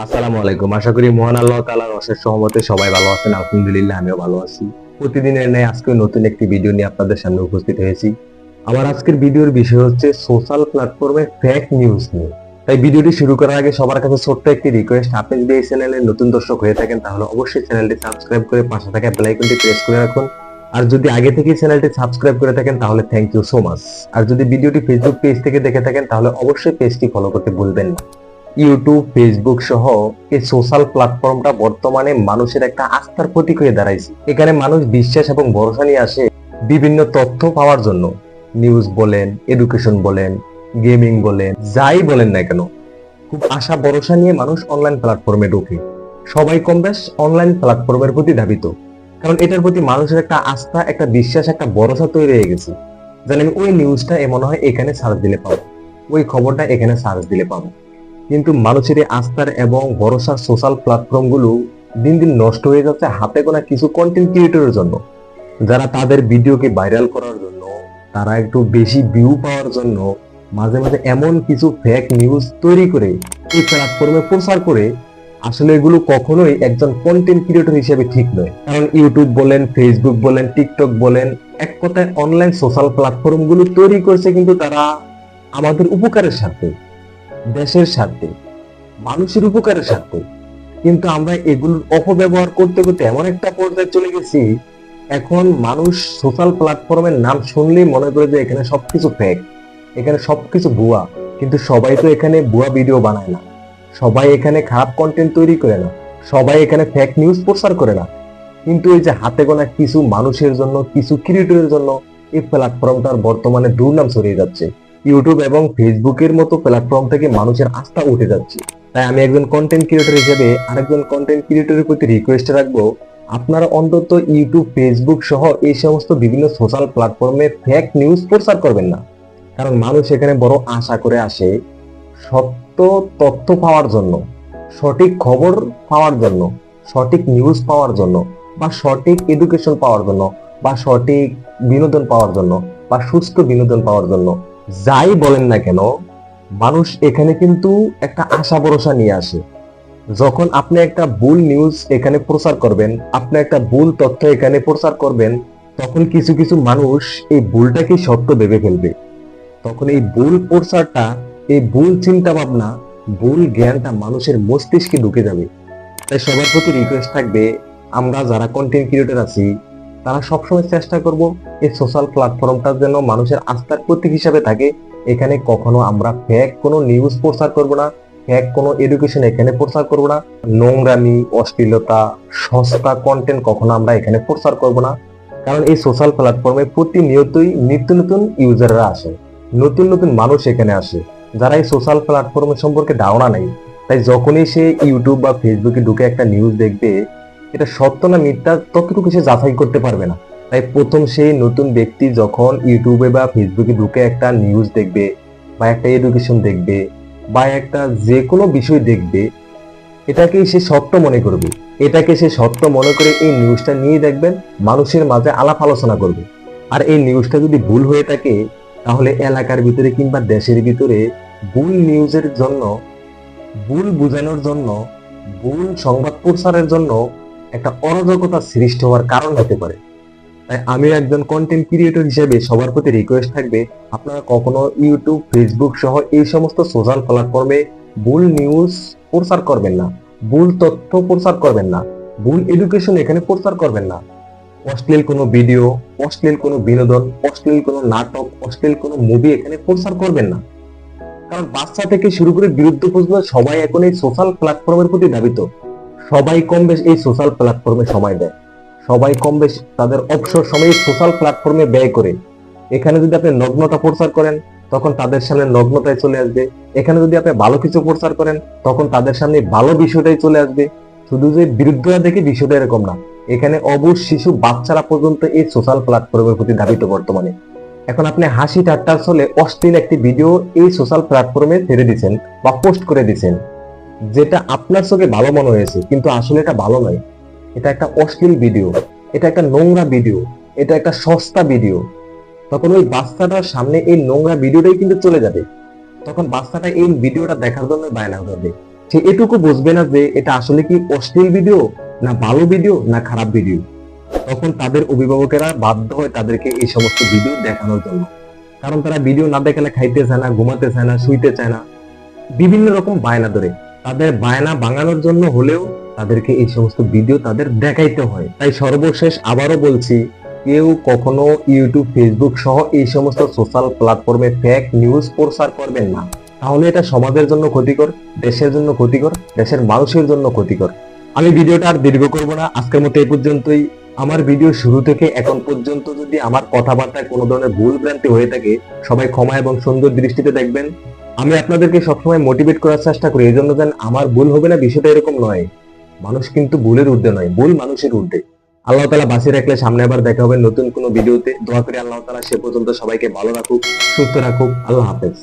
আসসালামু আলাইকুম। আশা করি মহান আল্লাহ তাআলার অশেষ রহমতে সবাই ভালো আছেন। আলহামদুলিল্লাহ আমিও ভালো আছি। প্রতিদিনের ন্যায় আজকে নতুন একটি ভিডিও নিয়ে আপনাদের সামনে উপস্থিত হয়েছি। আমার আজকের ভিডিওর বিষয় হচ্ছে সোশ্যাল প্ল্যাটফর্মে ফেক নিউজ নিয়ে। তাই ভিডিওটি শুরু করার আগে সবার কাছে ছোট্ট একটি রিকোয়েস্ট, আপনি যদি এই চ্যানেলের নতুন দর্শক হয়ে থাকেন তাহলে অবশ্যই চ্যানেলটি সাবস্ক্রাইব করে পাশে থাকা বেল আইকনটি প্রেস করে রাখুন। আর যদি আগে থেকেই চ্যানেলটি সাবস্ক্রাইব করে থাকেন তাহলে থ্যাংক ইউ সো মাচ। আর যদি ভিডিওটি ফেসবুক পেজ থেকে দেখে থাকেন তাহলে অবশ্যই পেজটি ফলো করতে ভুলবেন না। ইউটিউব, ফেসবুক সহ এই সোশ্যাল প্ল্যাটফর্মটা বর্তমানে মানুষের একটা আস্থার প্রতীক হয়ে দাঁড়াইছে। এখানে মানুষ বিশ্বাস এবং ভরসা নিয়ে আসে বিভিন্ন তথ্য পাওয়ার জন্য। নিউজ বলেন, এডুকেশন বলেন, গেমিং বলেন, যাই বলেন না কেন, খুব আশা ভরসা নিয়ে মানুষ অনলাইন প্ল্যাটফর্মে ঢোকে। সবাই কম বেশ অনলাইন প্ল্যাটফর্মের প্রতি ধাবিত, কারণ এটার প্রতি মানুষের একটা আস্থা, একটা বিশ্বাস, একটা ভরসা তৈরি হয়ে গেছে। জানেন, ওই নিউজটা এমন হয় এখানে সার্চ দিলে পাবো, ওই খবরটা এখানে সার্চ দিলে পাবো। কিন্তু মানুষের এই আস্থার এবং ভরসার সোশ্যাল প্ল্যাটফর্ম গুলো দিন দিন নষ্ট হয়ে যাচ্ছে হাতে গোনা কিছু কন্টেন্ট ক্রিয়েটরের জন্য, যারা তাদের ভিডিওকে ভাইরাল করার জন্য, তারা একটু বেশি ভিউ পাওয়ার জন্য মাঝে মাঝে এমন কিছু ফেক নিউজ তৈরি করে এই প্ল্যাটফর্মে প্রচার করে। আসলে এগুলো কখনোই একজন কন্টেন্ট ক্রিয়েটর হিসেবে ঠিক নয়। কারণ ইউটিউব বলেন, ফেসবুক বলেন, টিকটক বলেন, এক কথায় অনলাইন সোশ্যাল প্ল্যাটফর্ম গুলো তৈরি করছে কিন্তু তারা আমাদের উপকারের স্বার্থে, দেশের স্বার্থে, মানুষের উপকারের স্বার্থে। কিন্তু আমরা এগুলোর অপব্যবহার করতে করতে এমন একটা পর্যায়ে চলে গেছি, এখন মানুষ সোশ্যাল প্ল্যাটফর্মের নাম শুনলেই মনে করে যে এখানে সবকিছু ফেক, এখানে সবকিছু ভুয়া। কিন্তু সবাই তো এখানে ভুয়া ভিডিও বানায় না, সবাই এখানে খারাপ কন্টেন্ট তৈরি করে না, সবাই এখানে ফেক নিউজ প্রচার করে না। কিন্তু এই যে হাতে গোনা কিছু মানুষের জন্য, কিছু ক্রিয়েটরের জন্য এই প্ল্যাটফর্মটার বর্তমানে দুর্নাম ছড়িয়ে যাচ্ছে। ইউটিউব এবং ফেসবুকের মতো প্ল্যাটফর্ম থেকে মানুষের আস্থা উঠে যাচ্ছে। তাই আমি একজন কন্টেন্ট ক্রিয়েটর হিসেবে আরেকজন কন্টেন্ট ক্রিয়েটরের প্রতি রিকোয়েস্ট রাখবো, আপনারা অন্তত ইউটিউব, ফেসবুক সহ এই সমস্ত বিভিন্ন সোশ্যাল প্ল্যাটফর্মে ফেক নিউজ প্রচার করবেন না। কারণ মানুষ এখানে বড় আশা করে আসে সত্য তথ্য পাওয়ার জন্য, সঠিক খবর পাওয়ার জন্য, সঠিক নিউজ পাওয়ার জন্য, বা সঠিক এডুকেশন পাওয়ার জন্য, বা সঠিক বিনোদন পাওয়ার জন্য, বা সুস্থ বিনোদন পাওয়ার জন্য। যাই বলেন না কেন, মানুষ এখানে কিন্তু একটা আশা ভরসা নিয়ে আসে। যখন আপনি একটা ভুল নিউজ এখানে প্রচার করবেন, আপনি একটা ভুল তথ্য এখানে প্রচার করবেন, তখন কিছু কিছু মানুষ এই ভুলটাকে সত্য ভেবে ফেলবে। তখন এই ভুল প্রচারটা, এই ভুল চিন্তা ভাবনা, ভুল জ্ঞানটা মানুষের মস্তিষ্কে ঢুকে যাবে। তাই সবার প্রতি রিকোয়েস্ট থাকবে, আমরা যারা কন্টেন্ট ক্রিয়েটর আছি তারা সবসময় চেষ্টা করব এই সোশ্যাল প্ল্যাটফর্মটা যেন মানুষের আস্থার প্রতীক হিসাবে থাকে। এখানে কখনো আমরা ফেক কোনো নিউজ প্রচার করব না, ফেক কোনো এডুকেশন এখানে প্রচার করব না, নোংরামি, অশ্লীলতা, সস্তা কন্টেন্ট কখনো আমরা এখানে প্রচার করব না। কারণ এই সোশ্যাল প্ল্যাটফর্মে প্রতিনিয়তই নিত্য নতুন ইউজাররা আসে, নতুন নতুন মানুষ এখানে আসে যারা এই সোশ্যাল প্ল্যাটফর্মের সম্পর্কে ধারণা নেই। তাই যখনই সে ইউটিউব বা ফেসবুকে ঢুকে একটা নিউজ দেখবে, এটা সত্য না মিথ্যা ততটুকু সে যাচাই করতে পারবে না। তাই প্রথম সেই নতুন ব্যক্তি যখন ইউটিউবে বা ফেসবুকে ঢুকে একটা নিউজ দেখবে, বা একটা এডুকেশন দেখবে, বা একটা যে কোনো বিষয় দেখবে, এটাকে সে সত্য মনে করবে। এটাকে সে সত্য মনে করে এই নিউজটা নিয়ে দেখবেন মানুষের মাঝে আলাপ আলোচনা করবে। আর এই নিউজটা যদি ভুল হয়ে থাকে, তাহলে এলাকার ভিতরে কিংবা দেশের ভিতরে ভুল নিউজের জন্য, ভুল বোঝানোর জন্য, ভুল সংবাদ প্রচারের জন্য একটা অরাজকতা সৃষ্টি হওয়ার কারণ হতে পারে। তাই আমি একজন কন্টেন্ট ক্রিয়েটর হিসেবে সবার প্রতি রিকোয়েস্ট থাকবে, আপনারা কখনো ইউটিউব, ফেসবুক সহ এই সমস্ত সোশ্যাল প্ল্যাটফর্মে ভুল নিউজ প্রচার করবেন না, ভুল তথ্য প্রচার করবেন না, ভুল এডুকেশন এখানে প্রচার করবেন না। অশ্লীল কোনো ভিডিও, অশ্লীল কোনো বিনোদন, অশ্লীল কোনো নাটক, অশ্লীল কোনো মুভি এখানে প্রচার করবেন না। কারণ বাচ্চা থেকে শুরু করে বিরুদ্ধ পর্যন্ত সবাই এখন এই সোশ্যাল প্ল্যাটফর্মের প্রতি ধাবিত। সবাই কম বেশ এই সোশ্যাল প্ল্যাটফর্মে সময় দেয়, সবাই কম বেশ তাদের অবসর সময়ে সোশ্যাল প্ল্যাটফর্মে ব্যয় করে। এখানে যদি আপনি নগ্নতা প্রচার করেন, তখন তাদের সামনে নগ্নতায় চলে আসবে। এখানে যদি আপনি ভালো কিছু প্রচার করেন, তখন তাদের সামনে ভালো বিষয়টাই চলে আসবে। শুধু যে বিরুদ্ধতা দেখে বিষয়টা এরকম না, এখানে অবুঝ শিশু বাচ্চারা পর্যন্ত এই সোশ্যাল প্ল্যাটফর্মের প্রতি ধাবিত বর্তমানে। এখন আপনি হাসি ঠাট্টার ছলে অশ্লীল একটি ভিডিও এই সোশ্যাল প্ল্যাটফর্মে ছেড়ে দিচ্ছেন বা পোস্ট করে দিচ্ছেন, যেটা আপনার চোখে ভালো মনে হয়েছে, কিন্তু আসলে এটা ভালো নয়। এটা একটা অশ্লীল ভিডিও, এটা একটা নোংরা ভিডিও, এটা একটা সস্তা ভিডিও। তখন ওই বাচ্চাটার সামনে এই নোংরা ভিডিওটাই কিন্তু চলে যাবে। তখন বাচ্চাটা এই ভিডিওটা দেখার জন্য বায়না করবে, সে এটুকু বুঝবে না যে এটা আসলে কি অশ্লীল ভিডিও, না ভালো ভিডিও, না খারাপ ভিডিও। তখন তাদের অভিভাবকেরা বাধ্য হয় তাদেরকে এই সমস্ত ভিডিও দেখানোর জন্য। কারণ তারা ভিডিও না দেখালে খাইতে চায় না, ঘুমাতে চায় না, শুইতে চায় না, বিভিন্ন রকম বায়না ধরে। তাদের বায়না ভাঙানোর জন্য হলেও তাদেরকে এই সমস্ত ভিডিও তাদের দেখাইতে হয়। তাই সর্বশেষ আবারও বলছি, কেউ কখনো ইউটিউব, ফেসবুক সহ এই সমস্ত সোশ্যাল প্ল্যাটফর্মে ফেক নিউজ প্রচার করবেন না। তাহলে এটা সমাজের জন্য ক্ষতিকর, দেশের জন্য ক্ষতিকর, দেশের মানুষের জন্য ক্ষতিকর। আমি ভিডিওটা আর দীর্ঘ করব না, আজকের মতো এই পর্যন্তই। আমার ভিডিও শুরু থেকে এখন পর্যন্ত যদি আমার কথাবার্তায় কোনো ধরনের ভুল ভ্রান্তি হয়ে থাকে, সবাই ক্ষমা এবং সুন্দর দৃষ্টিতে দেখবেন। আমি আপনাদেরকে সবসময় মোটিভেট করার চেষ্টা করি, এই জন্য যেন আমার ভুল হবে না, বিষয়টা এরকম নয়। মানুষ কিন্তু ভুলের ঊর্ধ্বে নয়, ভুল মানুষের ঊর্ধ্বে। আল্লাহ তাআলা বাঁচিয়ে রাখলে সামনে আবার দেখা হবে নতুন কোনো ভিডিওতে। দোয়া করি আল্লাহ তাআলা সে পর্যন্ত সবাইকে ভালো রাখুক, সুস্থ রাখুক। আল্লাহ হাফেজ।